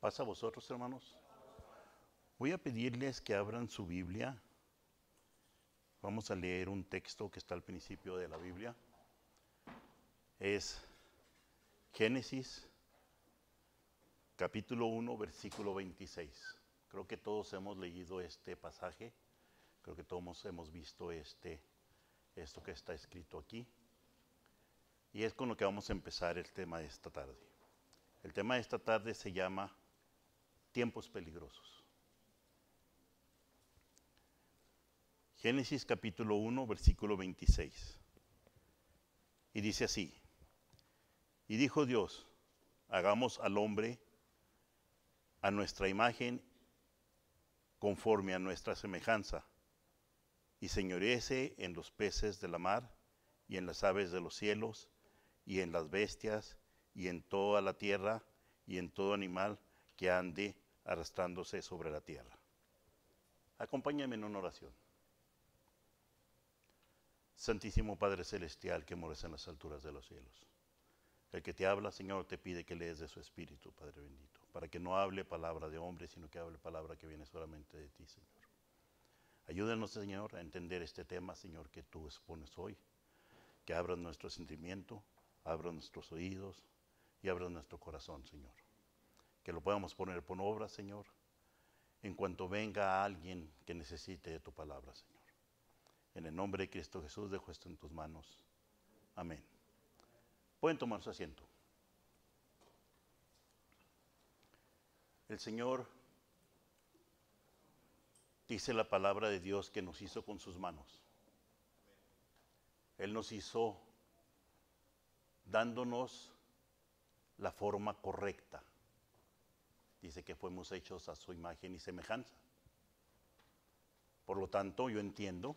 ¿Pasa a vosotros, hermanos? Voy a pedirles que abran su Biblia. Vamos a leer un texto que está al principio de la Biblia. Es Génesis, capítulo 1, versículo 26. Creo que todos hemos leído este pasaje. Creo que todos hemos visto esto que está escrito aquí. Y es con lo que vamos a empezar el tema de esta tarde. El tema de esta tarde se llama tiempos peligrosos. Génesis capítulo 1, versículo 26. Y dice así: Y dijo Dios, hagamos al hombre a nuestra imagen, conforme a nuestra semejanza, y señoreese en los peces de la mar, y en las aves de los cielos, y en las bestias, y en toda la tierra, y en todo animal que ande arrastrándose sobre la tierra. Acompáñame en una oración. Santísimo Padre Celestial, que moras en las alturas de los cielos, el que te habla, Señor, te pide que lees de su Espíritu, Padre bendito, para que no hable palabra de hombre, sino que hable palabra que viene solamente de ti, Señor. Ayúdanos, Señor, a entender este tema, Señor, que tú expones hoy, que abras nuestro sentimiento, abras nuestros oídos y abras nuestro corazón, Señor. Que lo podamos poner por obra, Señor, en cuanto venga alguien que necesite de tu palabra, Señor. En el nombre de Cristo Jesús dejo esto en tus manos. Amén. Pueden tomar su asiento. El Señor dice la palabra de Dios que nos hizo con sus manos. Él nos hizo dándonos la forma correcta. Dice que fuimos hechos a su imagen y semejanza. Por lo tanto, yo entiendo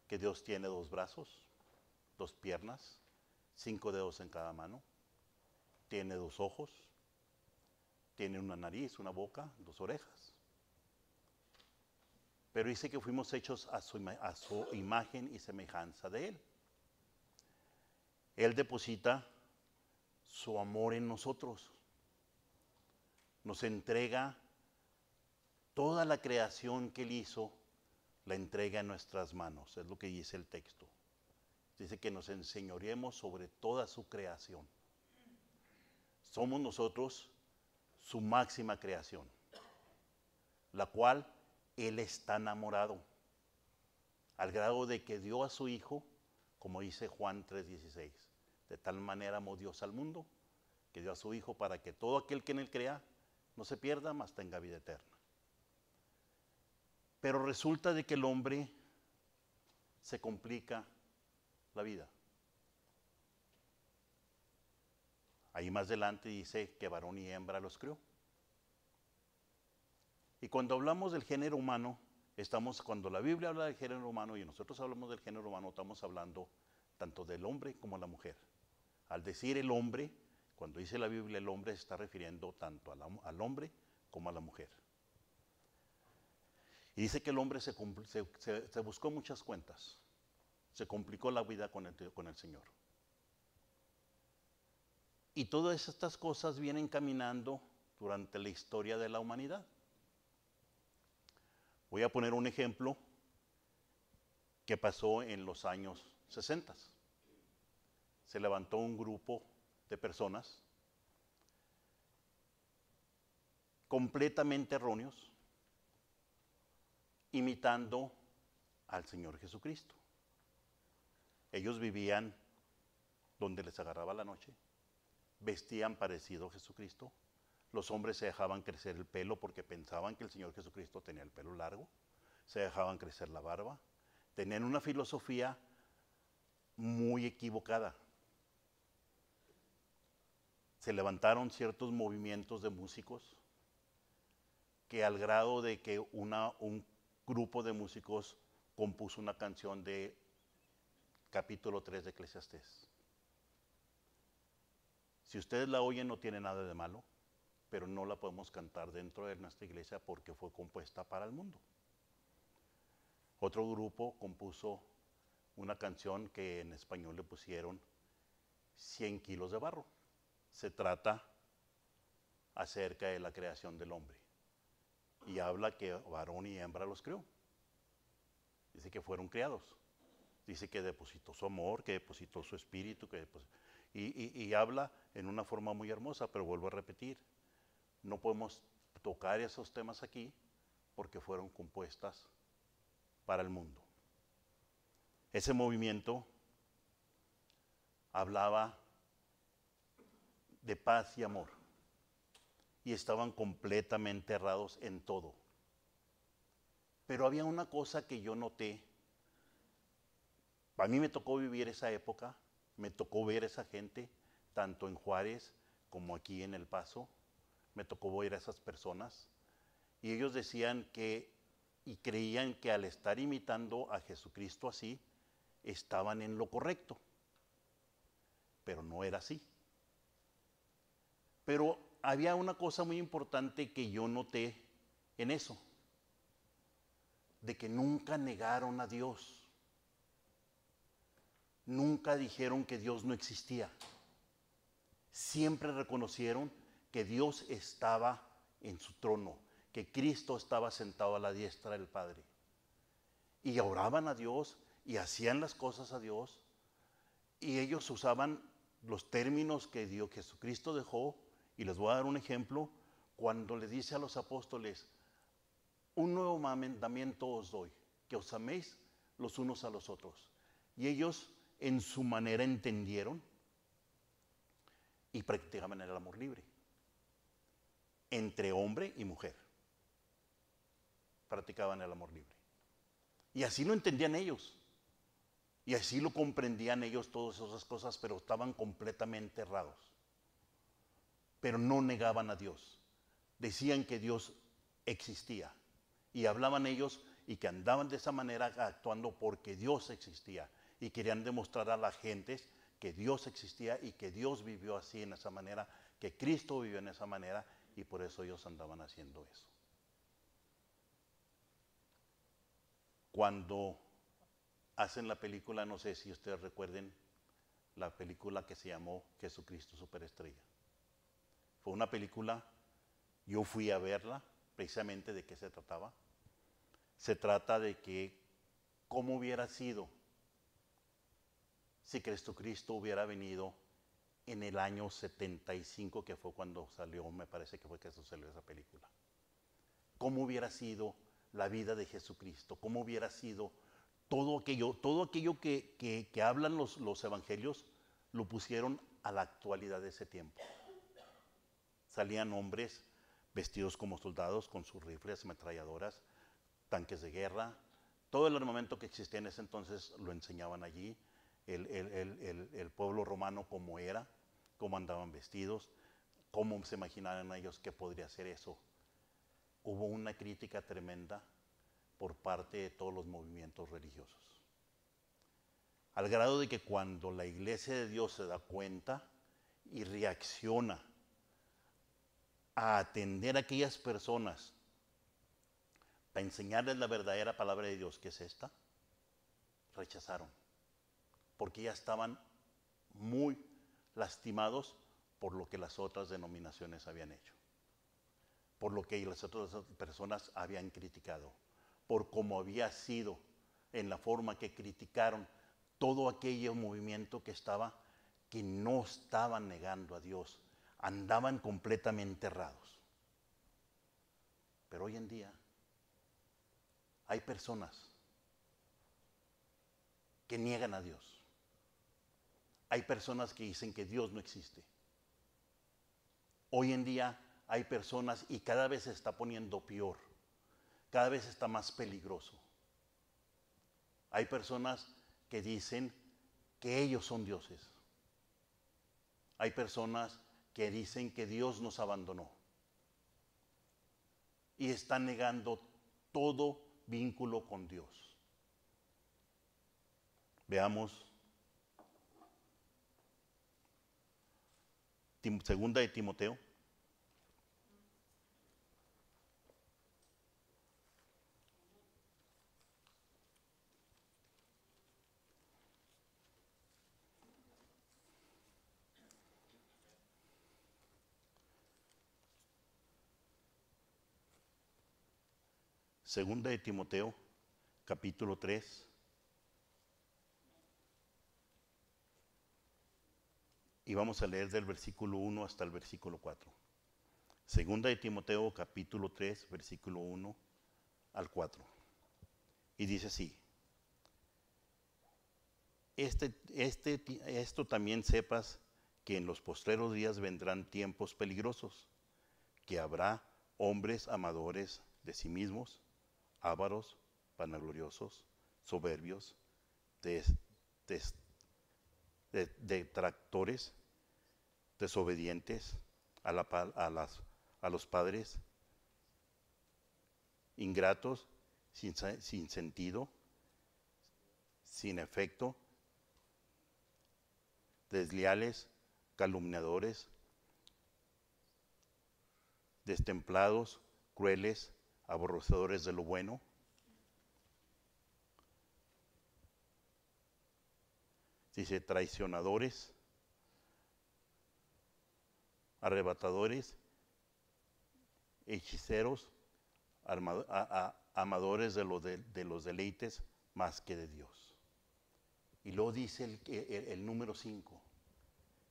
que Dios tiene 2 brazos, 2 piernas, 5 dedos en cada mano, tiene 2 ojos, tiene una nariz, una boca, 2 orejas. Pero dice que fuimos hechos a su imagen y semejanza de Él. Él deposita su amor en nosotros. Nos entrega toda la creación que Él hizo, la entrega en nuestras manos. Es lo que dice el texto. Dice que nos enseñoreemos sobre toda su creación. Somos nosotros su máxima creación, la cual Él está enamorado, al grado de que dio a su Hijo, como dice Juan 3:16, de tal manera amó Dios al mundo, que dio a su Hijo para que todo aquel que en Él crea no se pierda, mas tenga vida eterna. Pero resulta de que el hombre se complica la vida. Ahí más adelante dice que varón y hembra los creó. Y cuando hablamos del género humano, cuando la Biblia habla del género humano y nosotros hablamos del género humano, estamos hablando tanto del hombre como la mujer. Al decir el hombre, cuando dice la Biblia el hombre, se está refiriendo tanto al hombre como a la mujer. Y dice que el hombre se buscó muchas cuentas, se complicó la vida con el Señor. Y todas estas cosas vienen caminando durante la historia de la humanidad. Voy a poner un ejemplo que pasó en los años 60. Se levantó un grupo de personas completamente erróneos, imitando al Señor Jesucristo. Ellos vivían donde les agarraba la noche, vestían parecido a Jesucristo. Los hombres se dejaban crecer el pelo porque pensaban que el Señor Jesucristo tenía el pelo largo, se dejaban crecer la barba, tenían una filosofía muy equivocada. Se levantaron ciertos movimientos de músicos que al grado de que un grupo de músicos compuso una canción de capítulo 3 de Eclesiastés. Si ustedes la oyen no tiene nada de malo, pero no la podemos cantar dentro de nuestra iglesia porque fue compuesta para el mundo. Otro grupo compuso una canción que en español le pusieron 100 kilos de barro. Se trata acerca de la creación del hombre. Y habla que varón y hembra los creó. Dice que fueron creados. Dice que depositó su amor, que depositó su espíritu, y habla en una forma muy hermosa, pero vuelvo a repetir, no podemos tocar esos temas aquí porque fueron compuestas para el mundo. Ese movimiento hablaba de paz y amor y estaban completamente errados en todo. Pero había una cosa que yo noté. A mí me tocó vivir esa época, me tocó ver esa gente, tanto en Juárez como aquí en El Paso. Me tocó ver a esas personas. Y ellos decían que, y creían que al estar imitando a Jesucristo así, estaban en lo correcto. Pero no era así. Pero había una cosa muy importante que yo noté en eso, de que nunca negaron a Dios. Nunca dijeron que Dios no existía. Siempre reconocieron que Dios estaba en su trono, que Cristo estaba sentado a la diestra del Padre. Y oraban a Dios y hacían las cosas a Dios. Y ellos usaban los términos que Dios, Jesucristo dejó. Y les voy a dar un ejemplo. Cuando le dice a los apóstoles, un nuevo mandamiento os doy, que os améis los unos a los otros. Y ellos en su manera entendieron y practicaban el amor libre entre hombre y mujer. Practicaban el amor libre. Y así lo entendían ellos. Y así lo comprendían ellos, todas esas cosas, pero estaban completamente errados. Pero no negaban a Dios. Decían que Dios existía. Y hablaban ellos y que andaban de esa manera actuando porque Dios existía. Y querían demostrar a la gente que Dios existía y que Dios vivió así en esa manera, que Cristo vivió en esa manera, y por eso ellos andaban haciendo eso. Cuando hacen la película, no sé si ustedes recuerden, la película que se llamó Jesucristo Superestrella. Fue una película, yo fui a verla, precisamente de qué se trataba. Se trata de que cómo hubiera sido si Jesucristo hubiera venido en el año 75, que fue cuando salió, me parece que fue que salió esa película. ¿Cómo hubiera sido la vida de Jesucristo? ¿Cómo hubiera sido todo aquello que hablan los evangelios? Lo pusieron a la actualidad de ese tiempo. Salían hombres vestidos como soldados con sus rifles, ametralladoras, tanques de guerra. Todo el armamento que existía en ese entonces lo enseñaban allí. El pueblo romano cómo era, cómo andaban vestidos, cómo se imaginaban ellos que podría ser eso. Hubo una crítica tremenda por parte de todos los movimientos religiosos. Al grado de que cuando la iglesia de Dios se da cuenta y reacciona a atender a aquellas personas para enseñarles la verdadera palabra de Dios, que es esta, rechazaron. Porque ya estaban muy lastimados por lo que las otras denominaciones habían hecho, por lo que las otras personas habían criticado, por cómo había sido, en la forma que criticaron todo aquel movimiento que no estaban negando a Dios, andaban completamente errados. Pero hoy en día hay personas que niegan a Dios. Hay personas que dicen que Dios no existe. Hoy en día hay personas, y cada vez se está poniendo peor, cada vez está más peligroso. Hay personas que dicen que ellos son dioses. Hay personas que dicen que Dios nos abandonó. Y están negando todo vínculo con Dios. Veamos Segunda de Timoteo. Segunda de Timoteo, capítulo 3. Y vamos a leer del versículo 1 hasta el versículo 4. Segunda de Timoteo, capítulo 3, versículo 1 al 4. Y dice así: esto también sepas, que en los postreros días vendrán tiempos peligrosos, que habrá hombres amadores de sí mismos, ávaros, vanagloriosos, soberbios, detractores, desobedientes a los padres, ingratos, sin sentido, sin efecto, desleales, calumniadores, destemplados, crueles, aborrecedores de lo bueno, dice traicionadores, arrebatadores, hechiceros, amadores de los deleites más que de Dios. Y luego dice el número 5,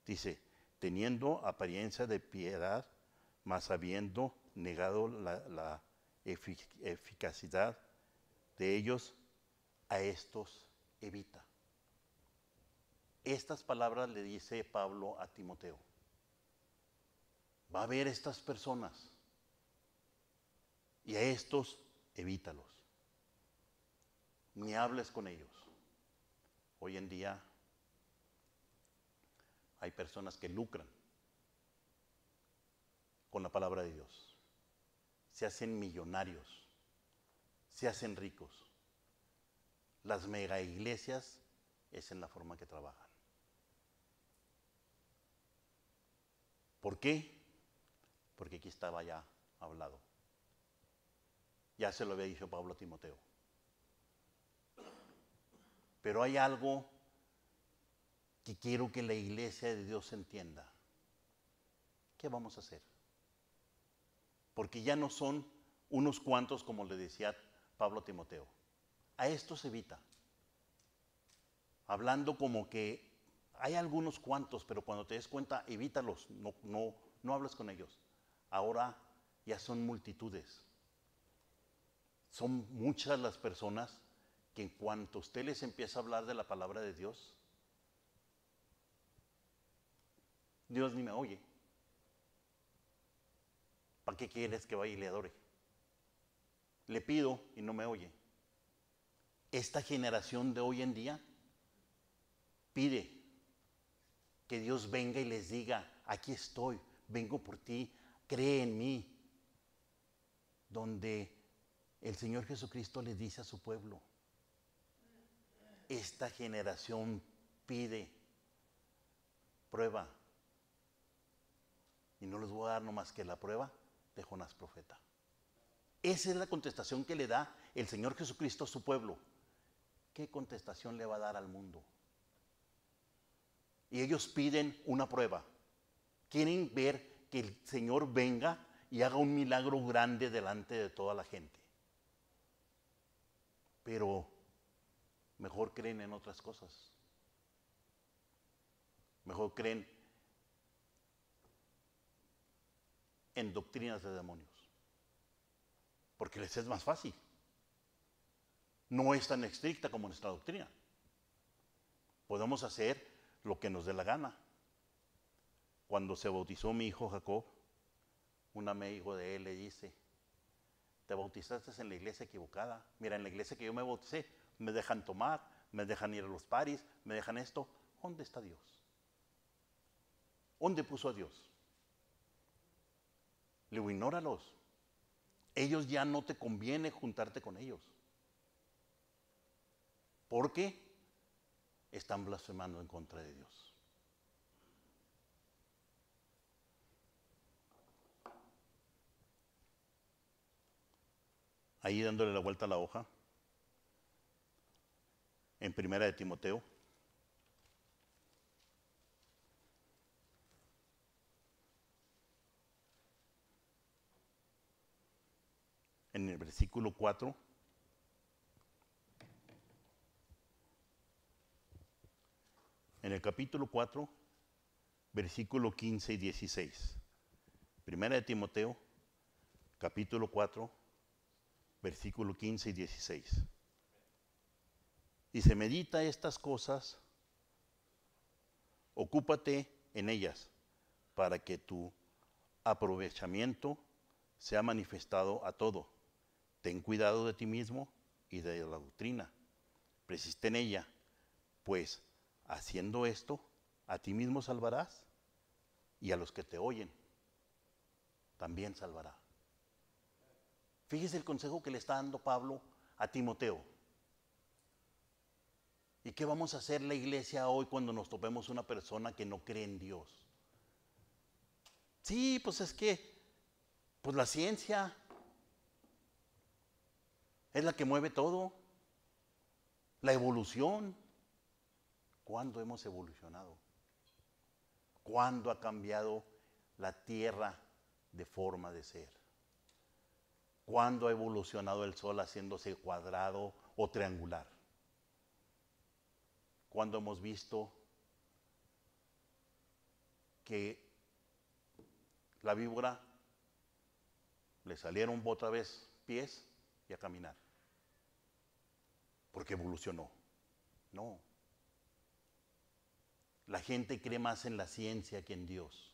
dice, teniendo apariencia de piedad, mas habiendo negado la eficacidad de ellos, a estos evita. Estas palabras le dice Pablo a Timoteo. Va a haber estas personas y a estos evítalos. Ni hables con ellos. Hoy en día hay personas que lucran con la palabra de Dios. Se hacen millonarios, se hacen ricos. Las mega iglesias es en la forma que trabajan. ¿Por qué? Porque aquí estaba ya hablado. Ya se lo había dicho Pablo a Timoteo. Pero hay algo que quiero que la iglesia de Dios entienda. ¿Qué vamos a hacer? Porque ya no son unos cuantos, como le decía Pablo a Timoteo. A estos se evita. Hablando como que hay algunos cuantos, pero cuando te des cuenta, evítalos, no hables con ellos. Ahora ya son multitudes. Son muchas las personas que en cuanto usted les empieza a hablar de la palabra de Dios, Dios ni me oye. ¿Para qué quieres que vaya y le adore? Le pido y no me oye. Esta generación de hoy en día pide que Dios venga y les diga, aquí estoy, vengo por ti, cree en mí. Donde el Señor Jesucristo le dice a su pueblo, esta generación pide prueba. Y no les voy a dar nomás que la prueba de Jonás profeta. Esa es la contestación que le da el Señor Jesucristo a su pueblo. ¿Qué contestación le va a dar al mundo? Y ellos piden una prueba. Quieren ver que el Señor venga y haga un milagro grande delante de toda la gente. Pero mejor creen en otras cosas. Mejor creen en doctrinas de demonios. Porque les es más fácil. No es tan estricta como nuestra doctrina. Podemos hacer lo que nos dé la gana. Cuando se bautizó mi hijo Jacob, un amigo de él le dice, te bautizaste en la iglesia equivocada. Mira, en la iglesia que yo me bauticé, me dejan tomar, me dejan ir a los paris, me dejan esto. ¿Dónde está Dios? ¿Dónde puso a Dios? Le digo, ignóralos. Ellos ya no te conviene juntarte con ellos. Porque están blasfemando en contra de Dios. Ahí dándole la vuelta a la hoja, en Primera de Timoteo, en el versículo 4. En el capítulo 4, versículo 15 y 16. Primera de Timoteo, capítulo 4, versículo 15 y 16. Dice, medita estas cosas, ocúpate en ellas, para que tu aprovechamiento sea manifestado a todo. Ten cuidado de ti mismo y de la doctrina. Persiste en ella, pues haciendo esto, a ti mismo salvarás y a los que te oyen también salvará. Fíjese el consejo que le está dando Pablo a Timoteo. ¿Y qué vamos a hacer la iglesia hoy cuando nos topemos una persona que no cree en Dios? Sí, pues es que, pues la ciencia es la que mueve todo. La evolución. ¿Cuándo hemos evolucionado? ¿Cuándo ha cambiado la tierra de forma de ser? ¿Cuándo ha evolucionado el sol haciéndose cuadrado o triangular? ¿Cuándo hemos visto que la víbora le salieron otra vez pies y a caminar? Porque evolucionó. No. La gente cree más en la ciencia que en Dios.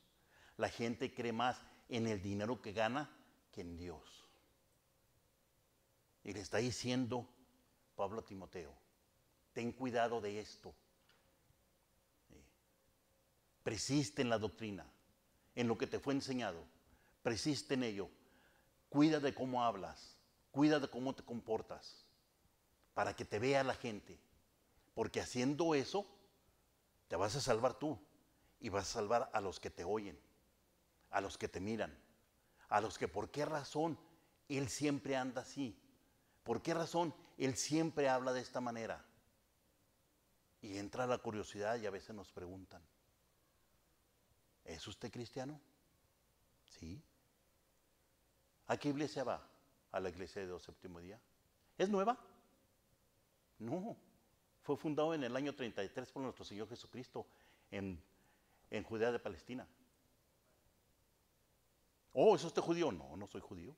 La gente cree más en el dinero que gana que en Dios. Y le está diciendo Pablo a Timoteo, ten cuidado de esto. Persiste en la doctrina, en lo que te fue enseñado. Persiste en ello. Cuida de cómo hablas, cuida de cómo te comportas, para que te vea la gente. Porque haciendo eso, te vas a salvar tú y vas a salvar a los que te oyen, a los que te miran, a los que por qué razón él siempre anda así, por qué razón él siempre habla de esta manera. Y entra la curiosidad y a veces nos preguntan, ¿es usted cristiano? Sí. ¿A qué iglesia va? A la iglesia de Dios Séptimo Día. ¿Es nueva? No. Fue fundado en el año 33 por nuestro Señor Jesucristo en Judea de Palestina. Oh, ¿es usted judío? No, no soy judío.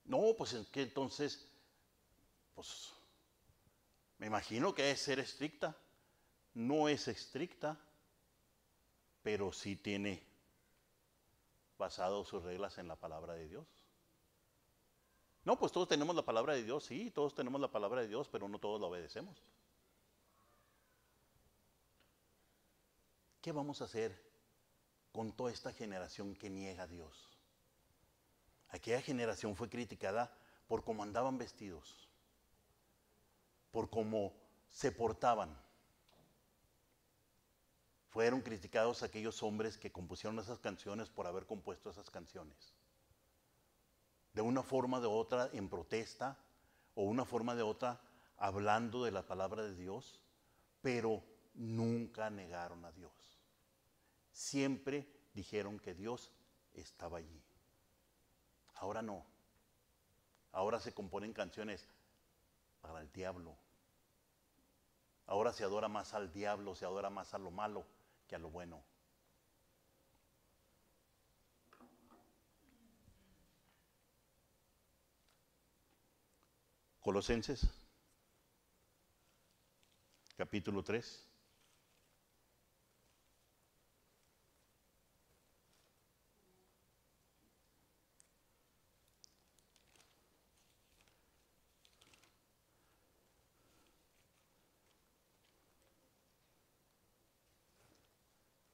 No, pues es que entonces, pues me imagino que es ser estricta. No es estricta, pero sí tiene basado sus reglas en la palabra de Dios. No, pues todos tenemos la palabra de Dios, sí, todos tenemos la palabra de Dios, pero no todos la obedecemos. ¿Qué vamos a hacer con toda esta generación que niega a Dios? Aquella generación fue criticada por cómo andaban vestidos, por cómo se portaban. Fueron criticados aquellos hombres que compusieron esas canciones por haber compuesto esas canciones. De una forma o de otra en protesta, o una forma de otra hablando de la palabra de Dios, pero nunca negaron a Dios. Siempre dijeron que Dios estaba allí. Ahora no. Ahora se componen canciones para el diablo. Ahora se adora más al diablo, se adora más a lo malo que a lo bueno. Colosenses, capítulo 3.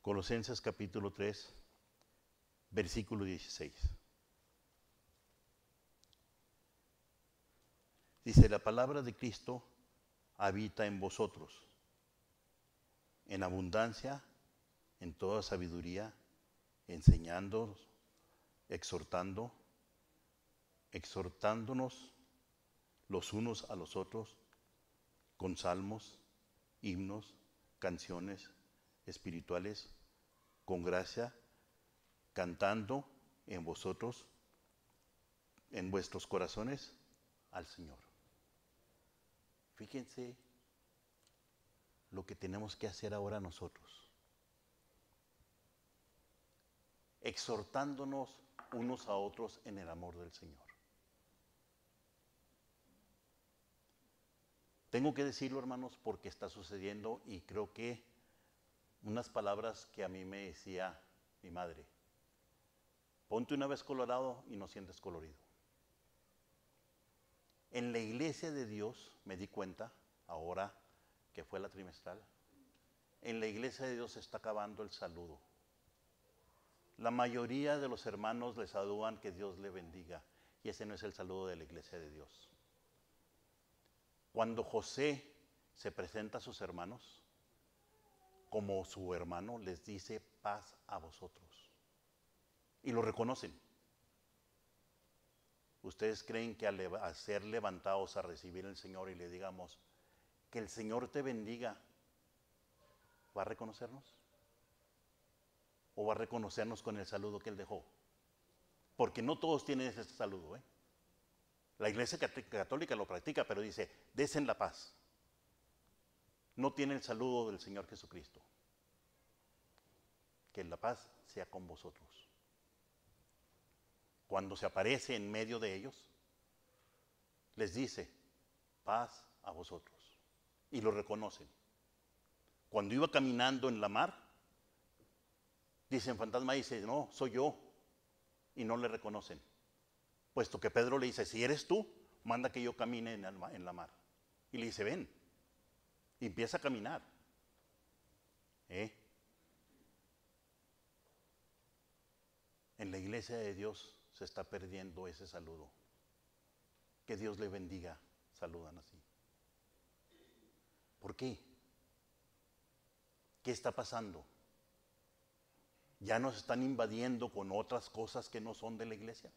Colosenses capítulo 3, versículo 16. Dice, la palabra de Cristo habita en vosotros, en abundancia, en toda sabiduría, enseñándonos, exhortándonos los unos a los otros con salmos, himnos, canciones espirituales, con gracia, cantando en vosotros en vuestros corazones al Señor. Fíjense lo que tenemos que hacer ahora nosotros. Exhortándonos unos a otros en el amor del Señor. Tengo que decirlo, hermanos, porque está sucediendo y creo que unas palabras que a mí me decía mi madre. Ponte una vez colorado y no sientes colorido. En la iglesia de Dios me di cuenta, ahora que fue la trimestral, en la iglesia de Dios se está acabando el saludo. La mayoría de los hermanos le saludan que Dios le bendiga, y ese no es el saludo de la iglesia de Dios. Cuando José se presenta a sus hermanos, como su hermano, les dice paz a vosotros. Y lo reconocen. ¿Ustedes creen que al ser levantados a recibir al Señor y le digamos que el Señor te bendiga, va a reconocernos? ¿O va a reconocernos con el saludo que Él dejó? Porque no todos tienen ese saludo, ¿eh? La Iglesia Católica lo practica, pero dice, desen la paz. No tiene el saludo del Señor Jesucristo. Que la paz sea con vosotros. Cuando se aparece en medio de ellos, les dice, paz a vosotros. Y lo reconocen. Cuando iba caminando en la mar, dicen, fantasma, dice, no, soy yo. Y no le reconocen. Puesto que Pedro le dice, si eres tú, manda que yo camine en la mar. Y le dice, ven. Y empieza a caminar. En la iglesia de Dios se está perdiendo ese saludo. Que Dios le bendiga, saludan así. ¿Por qué? ¿Qué está pasando? ¿Ya nos están invadiendo con otras cosas que no son de la iglesia?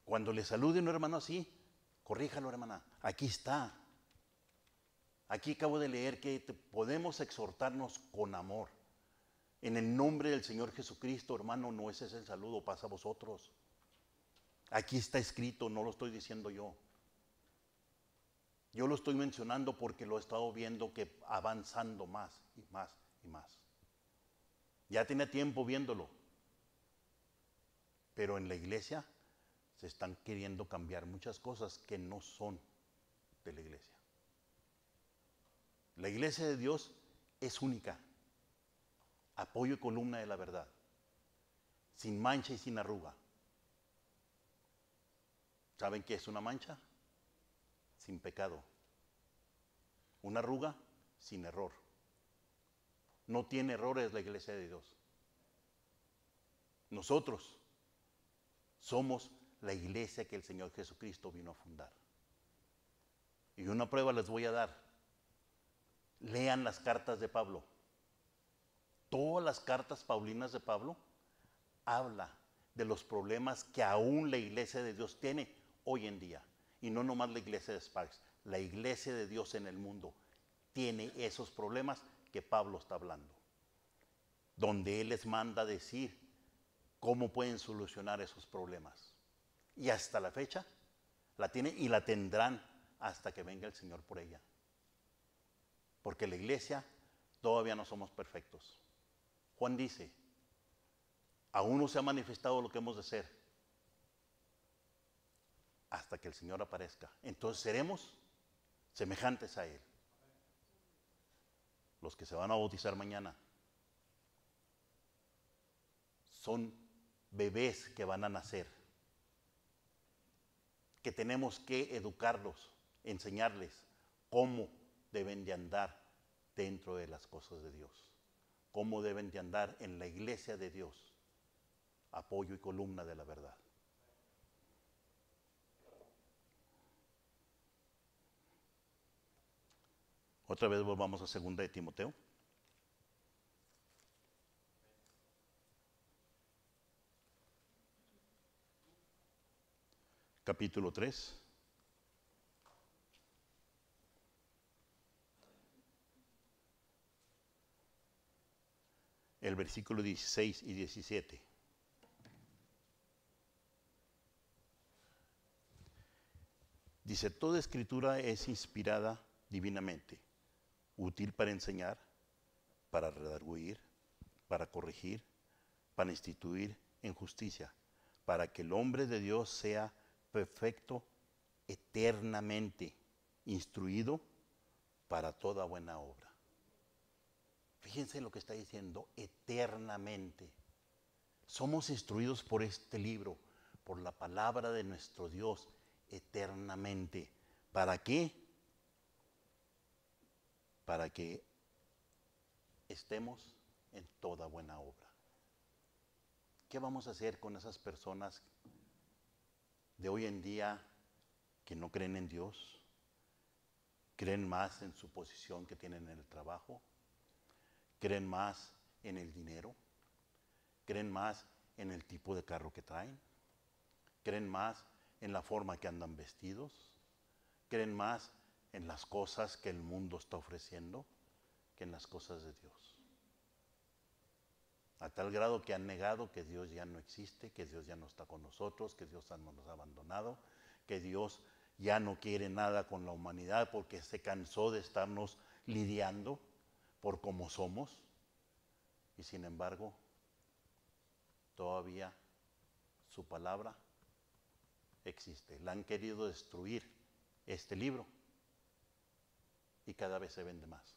Cuando le salude un hermano así, corríjalo, hermana. Aquí está. Aquí acabo de leer que podemos exhortarnos con amor. En el nombre del Señor Jesucristo, hermano, no ese es el saludo, pasa a vosotros. Aquí está escrito, no lo estoy diciendo yo. Yo lo estoy mencionando porque lo he estado viendo que avanzando más y más y más. Ya tenía tiempo viéndolo. Pero en la iglesia se están queriendo cambiar muchas cosas que no son de la iglesia. La iglesia de Dios es única. Apoyo y columna de la verdad. Sin mancha y sin arruga. ¿Saben qué es una mancha? Sin pecado. Una arruga, sin error. No tiene errores la iglesia de Dios. Nosotros somos la iglesia que el Señor Jesucristo vino a fundar. Y una prueba les voy a dar. Lean las cartas de Pablo. Todas las cartas paulinas de Pablo habla de los problemas que aún la iglesia de Dios tiene hoy en día. Y no nomás la iglesia de Sparks. La iglesia de Dios en el mundo tiene esos problemas que Pablo está hablando. Donde él les manda decir cómo pueden solucionar esos problemas. Y hasta la fecha la tiene y la tendrán hasta que venga el Señor por ella. Porque la iglesia todavía no somos perfectos. Juan dice, aún no se ha manifestado lo que hemos de ser hasta que el Señor aparezca. Entonces seremos semejantes a Él. Los que se van a bautizar mañana son bebés que van a nacer, que tenemos que educarlos, enseñarles cómo deben de andar dentro de las cosas de Dios, cómo deben de andar en la iglesia de Dios, apoyo y columna de la verdad. Otra vez volvamos a 2 de Timoteo. Capítulo 3. El versículo 16 y 17. Dice, toda escritura es inspirada divinamente, útil para enseñar, para redarguir, para corregir, para instituir en justicia, para que el hombre de Dios sea perfecto eternamente, instruido para toda buena obra. Fíjense en lo que está diciendo, eternamente. Somos instruidos por este libro, por la palabra de nuestro Dios, eternamente. ¿Para qué? Para que estemos en toda buena obra. ¿Qué vamos a hacer con esas personas de hoy en día que no creen en Dios? ¿Creen más en su posición que tienen en el trabajo? ¿Creen más en el dinero? ¿Creen más en el tipo de carro que traen? ¿Creen más en la forma que andan vestidos? ¿Creen más en las cosas que el mundo está ofreciendo que en las cosas de Dios? A tal grado que han negado que Dios ya no existe, que Dios ya no está con nosotros, que Dios nos ha abandonado, que Dios ya no quiere nada con la humanidad porque se cansó de estarnos lidiando por cómo somos. Y sin embargo, todavía su palabra existe. La han querido destruir este libro y cada vez se vende más.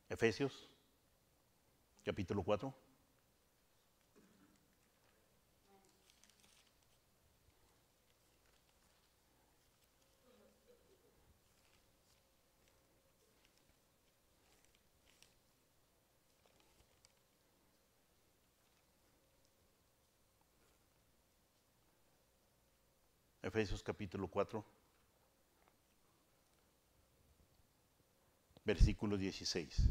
Efesios, capítulo 4. Efesios capítulo 4, versículo 16.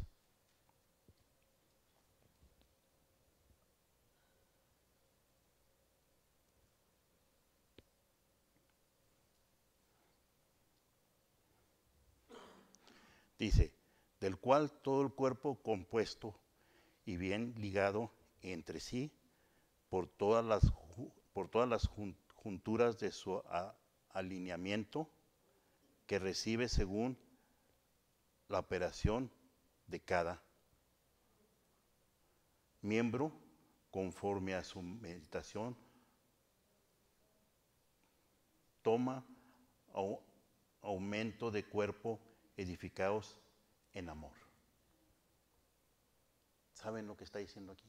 Dice, del cual todo el cuerpo compuesto y bien ligado entre sí por todas las junturas de su alineamiento que recibe según la operación de cada miembro conforme a su meditación toma aumento de cuerpo edificados en amor. ¿Saben lo que está diciendo aquí?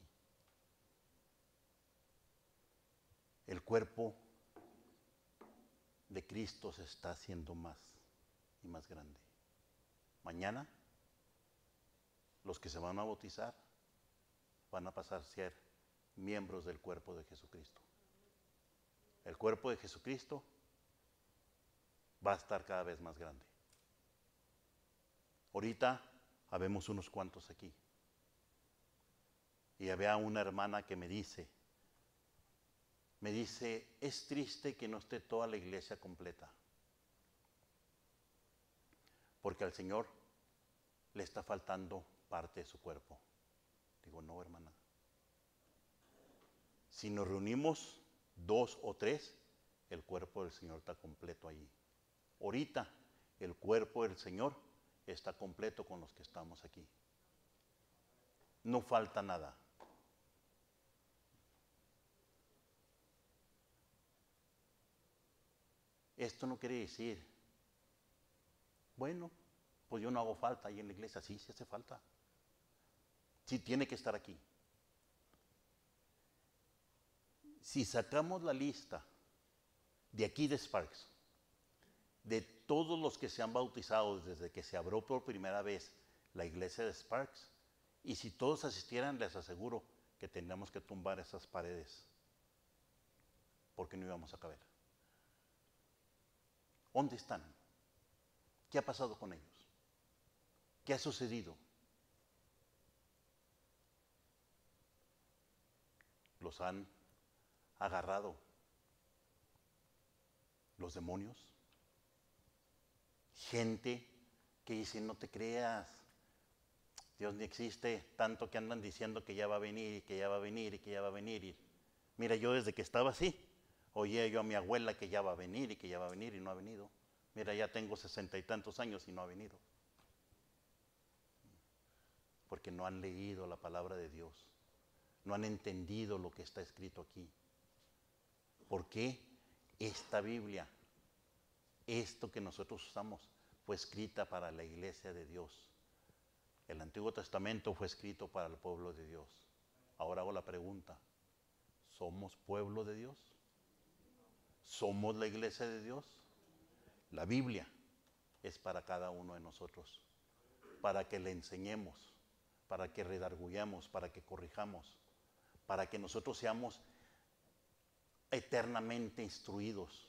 El cuerpo de Cristo se está haciendo más y más grande. Mañana, los que se van a bautizar van a pasar a ser miembros del cuerpo de Jesucristo. El cuerpo de Jesucristo va a estar cada vez más grande. Ahorita habemos unos cuantos aquí. Y había una hermana que me dice, es triste que no esté toda la iglesia completa. Porque al Señor le está faltando parte de su cuerpo. Digo, no, hermana. Si nos reunimos 2 o 3, el cuerpo del Señor está completo allí. Ahorita el cuerpo del Señor está completo con los que estamos aquí. No falta nada. Esto no quiere decir, bueno, pues yo no hago falta ahí en la iglesia. Sí, sí hace falta. Sí tiene que estar aquí. Si sacamos la lista de aquí de Sparks, de todos los que se han bautizado desde que se abrió por primera vez la iglesia de Sparks, y si todos asistieran, les aseguro que tendríamos que tumbar esas paredes, porque no íbamos a caber. ¿Dónde están? ¿Qué ha pasado con ellos? ¿Qué ha sucedido? Los han agarrado los demonios. Gente que dice, no te creas, Dios ni existe, tanto que andan diciendo que ya va a venir y que ya va a venir y que ya va a venir. Y mira, yo desde que estaba así, oía yo a mi abuela que ya va a venir y que ya va a venir y no ha venido. Mira, ya tengo 60 y tantos años y no ha venido. Porque no han leído la palabra de Dios. No han entendido lo que está escrito aquí. ¿Por qué esta Biblia, esto que nosotros usamos, fue escrita para la iglesia de Dios? El Antiguo Testamento fue escrito para el pueblo de Dios. Ahora hago la pregunta, ¿somos pueblo de Dios? ¿Somos la iglesia de Dios? La Biblia es para cada uno de nosotros, para que le enseñemos, para que redarguyamos, para que corrijamos, para que nosotros seamos eternamente instruidos,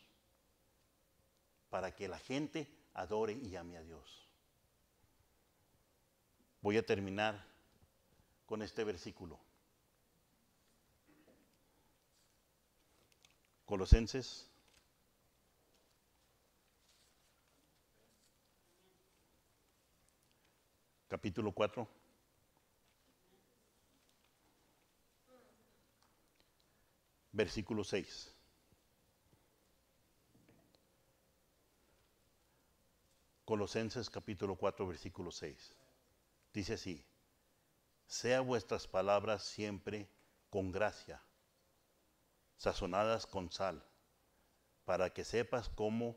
para que la gente adore y ame a Dios. Voy a terminar con este versículo. Colosenses capítulo 4. Versículo 6. Colosenses capítulo 4, versículo 6. Dice así: sea vuestras palabras siempre con gracia, sazonadas con sal, para que sepas cómo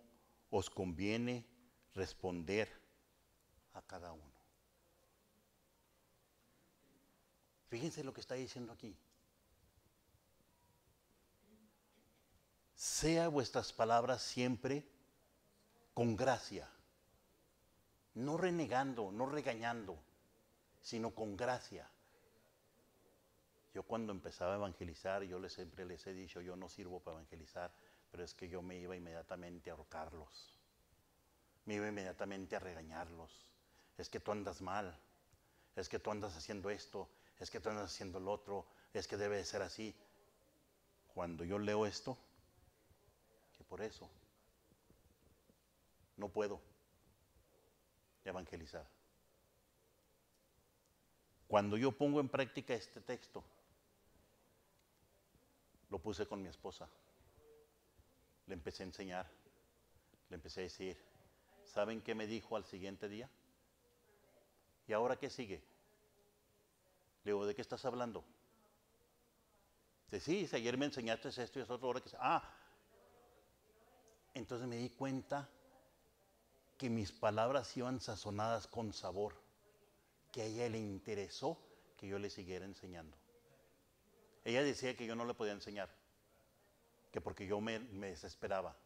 os conviene responder a cada uno. Fíjense lo que está diciendo aquí. Sea vuestras palabras siempre con gracia, no renegando, no regañando, sino con gracia. Yo cuando empezaba a evangelizar, siempre les he dicho, yo no sirvo para evangelizar, pero es que yo me iba inmediatamente a ahorcarlos. Me iba inmediatamente a regañarlos. Es que tú andas mal, es que tú andas haciendo esto, es que tú andas haciendo lo otro, es que debe de ser así. Cuando yo leo esto, que por eso no puedo evangelizar. Cuando yo pongo en práctica este texto, lo puse con mi esposa. Le empecé a enseñar, le empecé a decir, ¿saben qué me dijo al siguiente día? ¿Y ahora qué sigue? Le digo, ¿de qué estás hablando? Dice, sí, ayer me enseñaste esto y es otra hora que... Entonces me di cuenta que mis palabras iban sazonadas con sabor, que a ella le interesó que yo le siguiera enseñando. Ella decía que yo no le podía enseñar, que porque yo me desesperaba,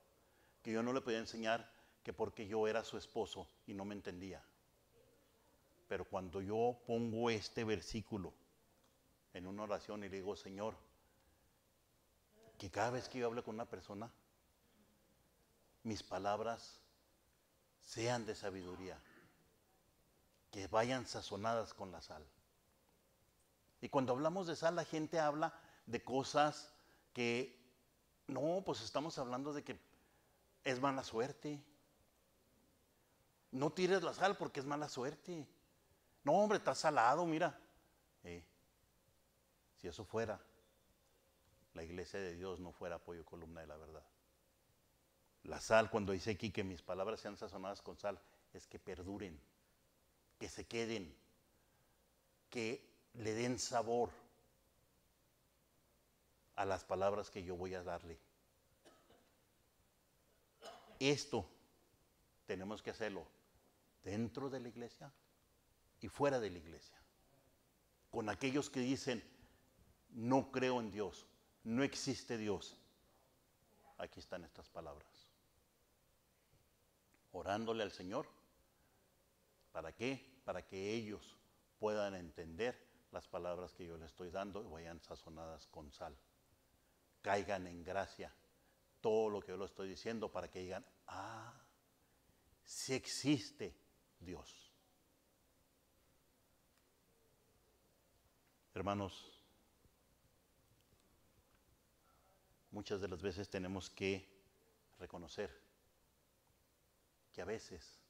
que yo no le podía enseñar, que porque yo era su esposo y no me entendía. Pero cuando yo pongo este versículo en una oración y le digo, Señor, que cada vez que yo hable con una persona, mis palabras sean de sabiduría, que vayan sazonadas con la sal. Y cuando hablamos de sal, la gente habla de cosas que, no, pues estamos hablando de que es mala suerte. No tires la sal porque es mala suerte. No, hombre, está salado, mira. Si eso fuera, la iglesia de Dios no fuera apoyo columna de la verdad. La sal, cuando dice aquí que mis palabras sean sazonadas con sal, es que perduren, que se queden, que le den sabor a las palabras que yo voy a darle. Esto tenemos que hacerlo dentro de la iglesia y fuera de la iglesia. Con aquellos que dicen, no creo en Dios, no existe Dios. Aquí están estas palabras. Orándole al Señor. ¿Para qué? Para que ellos puedan entender las palabras que yo les estoy dando y vayan sazonadas con sal. Caigan en gracia todo lo que yo les estoy diciendo para que digan, sí existe Dios. Hermanos, muchas de las veces tenemos que reconocer que a veces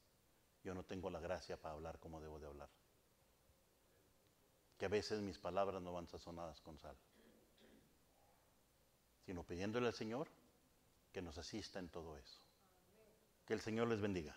yo no tengo la gracia para hablar como debo de hablar. que a veces mis palabras no van sazonadas con sal, sino pidiéndole al Señor que nos asista en todo eso. Que el Señor les bendiga.